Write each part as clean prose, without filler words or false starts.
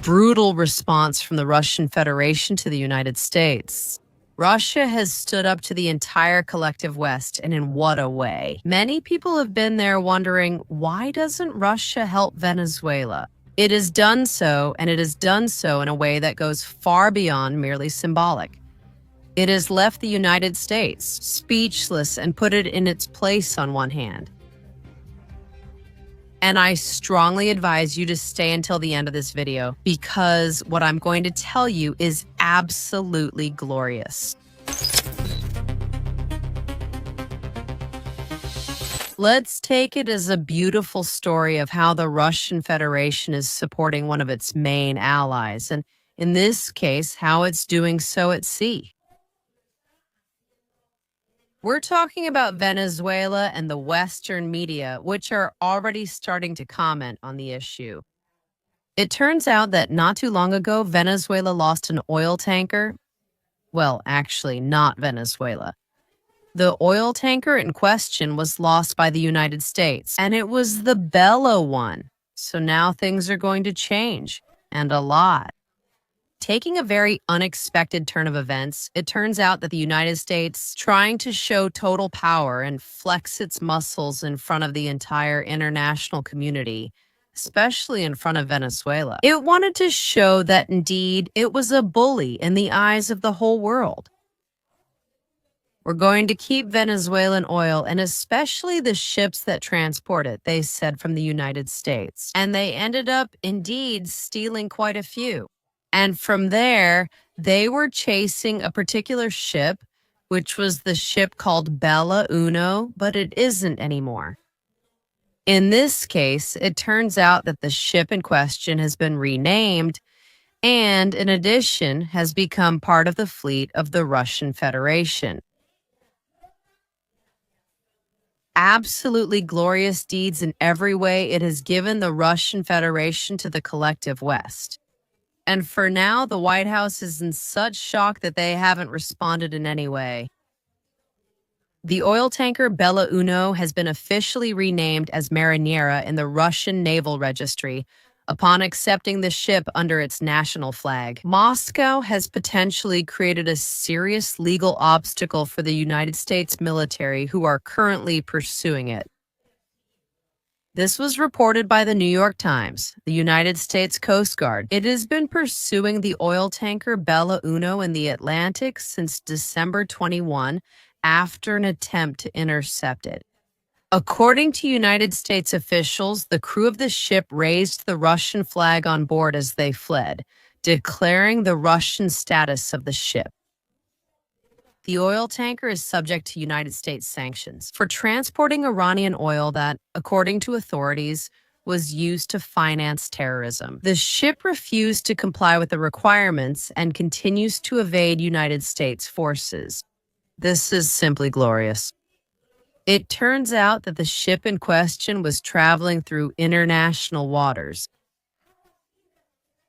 brutal response from the Russian Federation to the United States. Russia has stood up to the entire collective West, and in what a way. Many people have been there wondering, why doesn't Russia help Venezuela? It has done so, and it has done so in a way that goes far beyond merely symbolic. It has left the United States speechless and put it in its place on one hand. And I strongly advise you to stay until the end of this video because what I'm going to tell you is absolutely glorious. Let's take it as a beautiful story of how the Russian Federation is supporting one of its main allies, and in this case, how it's doing so at sea. We're talking about Venezuela and the Western media, which are already starting to comment on the issue. It turns out that not too long ago, Venezuela lost an oil tanker. Well, actually, not Venezuela. The oil tanker in question was lost by the United States, and it was the Bella one. So now things are going to change, and a lot. Taking a very unexpected turn of events, it turns out that the United States, trying to show total power and flex its muscles in front of the entire international community, especially in front of Venezuela, it wanted to show that indeed it was a bully in the eyes of the whole world. We're going to keep Venezuelan oil and especially the ships that transport it, they said from the United States. And they ended up indeed stealing quite a few. And from there, they were chasing a particular ship, which was the ship called Bella Uno, but it isn't anymore. In this case, it turns out that the ship in question has been renamed and, in addition, has become part of the fleet of the Russian Federation. Absolutely glorious deeds in every way it has given the Russian Federation to the collective West. And for now, the White House is in such shock that they haven't responded in any way. The oil tanker Bella Uno has been officially renamed as Marinera in the Russian Naval Registry upon accepting the ship under its national flag. Moscow has potentially created a serious legal obstacle for the United States military who are currently pursuing it. This was reported by the New York Times, the United States Coast Guard. It has been pursuing the oil tanker Bella Uno in the Atlantic since December 21 after an attempt to intercept it. According to United States officials, the crew of the ship raised the Russian flag on board as they fled, declaring the Russian status of the ship. The oil tanker is subject to United States sanctions for transporting Iranian oil that, according to authorities, was used to finance terrorism. The ship refused to comply with the requirements and continues to evade United States forces. This is simply glorious. It turns out that the ship in question was traveling through international waters.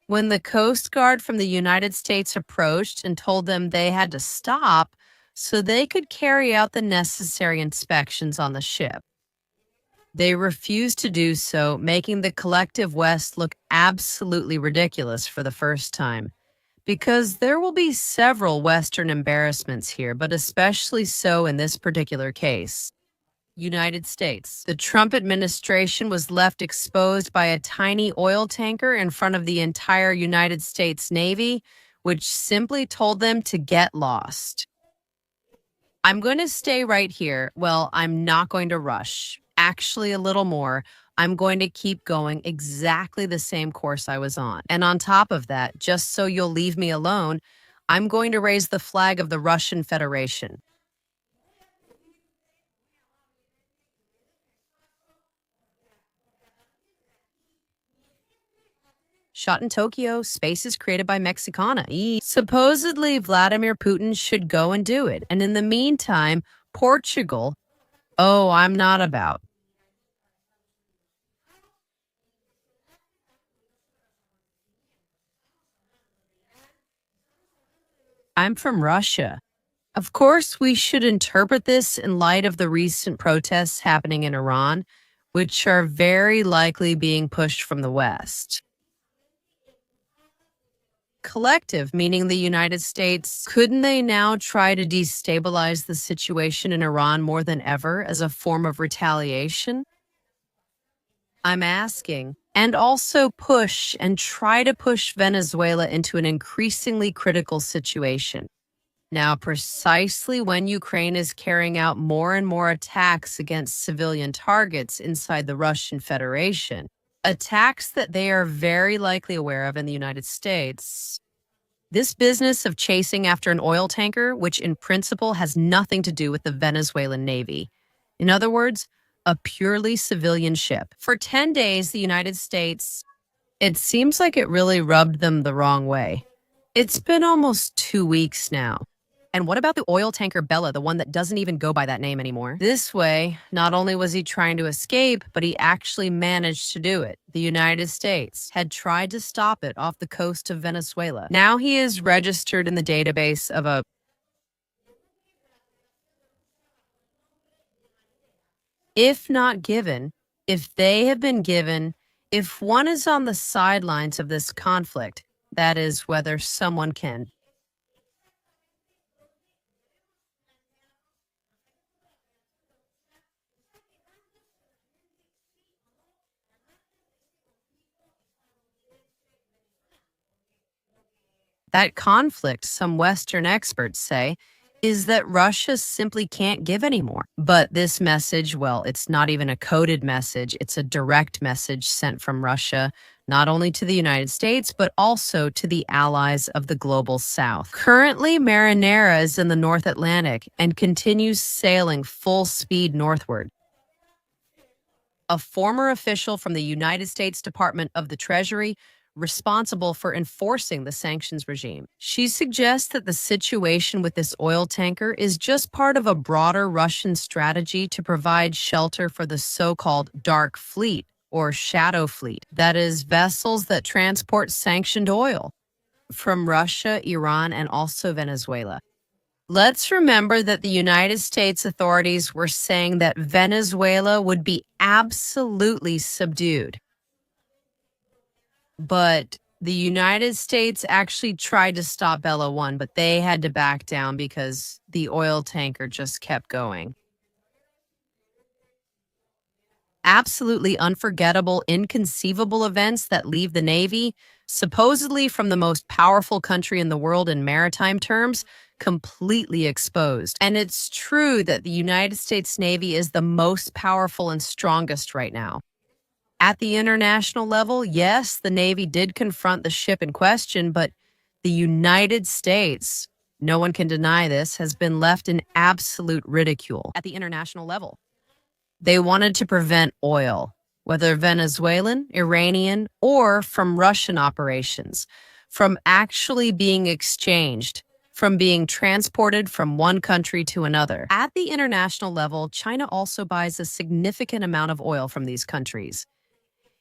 When the Coast Guard from the United States approached and told them they had to stop so they could carry out the necessary inspections on the ship, they refused to do so, making the collective West look absolutely ridiculous for the first time. Because there will be several Western embarrassments here, but especially so in this particular case. United States. The Trump administration was left exposed by a tiny oil tanker in front of the entire United States Navy, which simply told them to get lost. I'm going to stay right here. Well, I'm not going to rush. Actually, a little more. I'm going to keep going exactly the same course I was on. And on top of that, just so you'll leave me alone, I'm going to raise the flag of the Russian Federation. Shot in Tokyo, space is created by Mexicana. Supposedly, Vladimir Putin should go and do it. And in the meantime, Portugal, oh, I'm not about. I'm from Russia. Of course, we should interpret this in light of the recent protests happening in Iran, which are very likely being pushed from the West. collective, meaning the United States. Couldn't they now try to destabilize the situation in Iran more than ever as a form of retaliation? I'm asking. And also push and try to push Venezuela into an increasingly critical situation. Now, precisely when Ukraine is carrying out more and more attacks against civilian targets inside the Russian Federation, attacks that they are very likely aware of in the United States. This business of chasing after an oil tanker, which in principle has nothing to do with the Venezuelan Navy. In other words, a purely civilian ship. For 10 days, the United States, it seems like it really rubbed them the wrong way. It's been almost 2 weeks now. And what about the oil tanker Bella, the one that doesn't even go by that name anymore? This way, not only was he trying to escape, but he actually managed to do it. The United States had tried to stop it off the coast of Venezuela. Now he is registered in the database of a if not given, if they have been given, if one is on the sidelines of this conflict, that is whether someone can. That conflict, some Western experts say, is that Russia simply can't give anymore. But this message, well, it's not even a coded message, it's a direct message sent from Russia, not only to the United States, but also to the allies of the global South. Currently, Marinera is in the North Atlantic and continues sailing full speed northward. A former official from the United States Department of the Treasury responsible for enforcing the sanctions regime. She suggests that the situation with this oil tanker is just part of a broader Russian strategy to provide shelter for the so-called dark fleet or shadow fleet, that is, vessels that transport sanctioned oil from Russia, Iran, and also Venezuela. Let's remember that the United States authorities were saying that Venezuela would be absolutely subdued. But the United States actually tried to stop Bella 1, but they had to back down because the oil tanker just kept going. Absolutely unforgettable, inconceivable events that leave the Navy, supposedly from the most powerful country in the world in maritime terms, completely exposed. And it's true that the United States Navy is the most powerful and strongest right now. At the international level, yes, the Navy did confront the ship in question, but the United States, no one can deny this, has been left in absolute ridicule at the international level. They wanted to prevent oil, whether Venezuelan, Iranian, or from Russian operations, from actually being exchanged, from being transported from one country to another. At the international level, China also buys a significant amount of oil from these countries.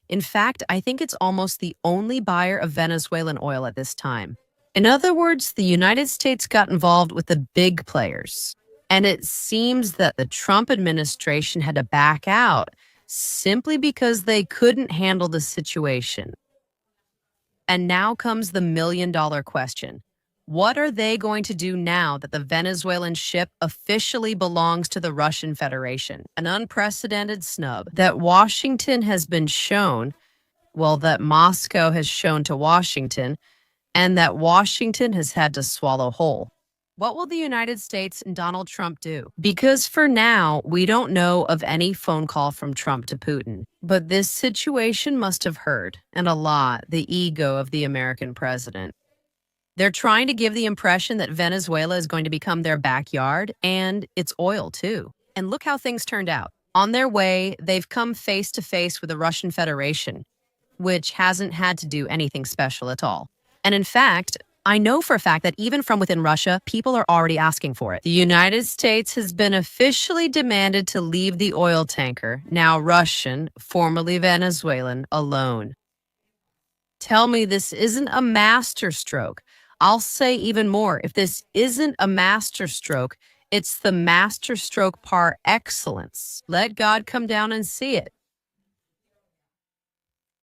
In fact, I think it's almost the only buyer of Venezuelan oil at this time. In other words, the United States got involved with the big players. And it seems that the Trump administration had to back out simply because they couldn't handle the situation. And now comes the million-dollar question. What are they going to do now that the Venezuelan ship officially belongs to the Russian Federation? An unprecedented snub that Washington has been shown, well, that Moscow has shown to Washington, and that Washington has had to swallow whole. What will the United States and Donald Trump do? Because for now, we don't know of any phone call from Trump to Putin. But this situation must have hurt, and a lot, the ego of the American president. They're trying to give the impression that Venezuela is going to become their backyard, and it's oil too. And look how things turned out. On their way, they've come face to face with the Russian Federation, which hasn't had to do anything special at all. And in fact, I know for a fact that even from within Russia, people are already asking for it. The United States has been officially demanded to leave the oil tanker, now Russian, formerly Venezuelan, alone. Tell me this isn't a masterstroke. I'll say even more. If this isn't a masterstroke, it's the masterstroke par excellence. Let God come down and see it.